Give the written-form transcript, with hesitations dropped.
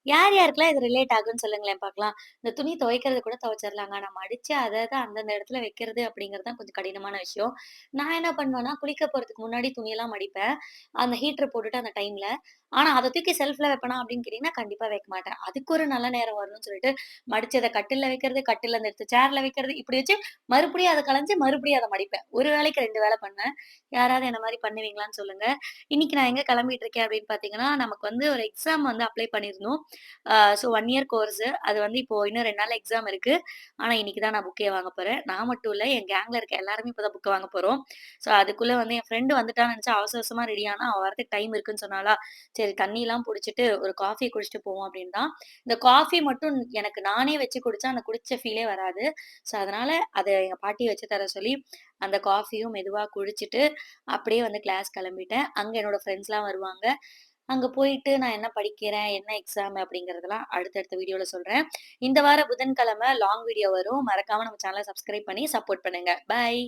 யார் யாருக்கெல்லாம் இது ரிலேட் ஆகுன்னு சொல்லுங்களேன் பார்க்கலாம். இந்த துணி துவைக்கிறது கூட துவைச்சிரலாங்க. ஆனா மடிச்சு அத அத அந்தந்த இடத்துல வைக்கிறது அப்படிங்கிறது தான் கொஞ்சம் கடினமான விஷயம். நான் என்ன பண்ணுவேன்னா, குளிக்க போறதுக்கு முன்னாடி துணியெல்லாம் மடிப்பேன். அந்த ஹீட்டர் போட்டுட்டு அந்த டைம்ல. ஆனா அத தூக்கி செல்ஃப்ல வைப்பேனா அப்படின்னு கேட்டீங்கன்னா, கண்டிப்பா வைக்க மாட்டேன். அதுக்கு ஒரு நல்ல நேரம் வரணும்னு சொல்லிட்டு, மடிச்சத கட்டில்ல வைக்கிறது, கட்டில்ல எடுத்து சேர்ல வைக்கிறது, இப்படி வச்சு மறுபடியும் அத கலைஞ்சு மறுபடியும் அத மடிப்பேன். ஒரு வேளைக்கு 2 வேலை பண்ணேன். யாராவது என்ன மாரி பண்ணுவீங்களான்னு சொல்லுங்க. இன்னைக்கு நான் எங்க கிளம்பிட்டு இருக்கேன் அப்படின்னு பார்த்தீங்கன்னா, நமக்கு வந்து ஒரு எக்ஸாம் வந்து அப்ளை பண்ணியிருந்தோம். So 1 year course. அது வந்து இப்போ இன்னும் 2 நாள்ல எக்ஸாம் இருக்கு. ஆனா, இன்னைக்கு தான் நான் புக்கே வாங்க போறேன். நான் மட்டும் இல்ல, என் கேங்ல இருக்க எல்லாருமே இப்ப தான் புக் வாங்க போறோம். ஸோ அதுக்குள்ள வந்து என் ஃப்ரெண்ட் வந்துட்டான்னு நெனச்சா அவசர அவசரமா ரெடி ஆனா, அவ வரதுக்கு டைம் இருக்குன்னு சொன்னாளா, சரி தண்ணிலாம் புடிச்சுட்டு ஒரு காஃபி குடிச்சுட்டு போவோம் அப்படின்னு தான். இந்த காஃபி மட்டும் எனக்கு நானே வச்சு குடிச்சா, அந்த குடிச்ச ஃபீலே வராது. ஸோ அதனால அத எங்க பாட்டி வச்சு தர சொல்லி, அந்த காஃபியும் மெதுவா குடிச்சிட்டு, அப்படியே வந்து கிளாஸ் கெளம்பிட்டேன். அங்க என்னோட ஃப்ரெண்ட்ஸ்லாம் வருவாங்க. அங்க போயிட்டு நான் என்ன படிக்கிறேன், என்ன எக்ஸாம் அப்படிங்கிறதெல்லாம் அடுத்தடுத்த வீடியோல சொல்றேன். இந்த வார புதன்கிழமை லாங் வீடியோ வரும். மறக்காம நம்ம சேனல சப்ஸ்கிரைப் பண்ணி சப்போர்ட் பண்ணுங்க. பாய்.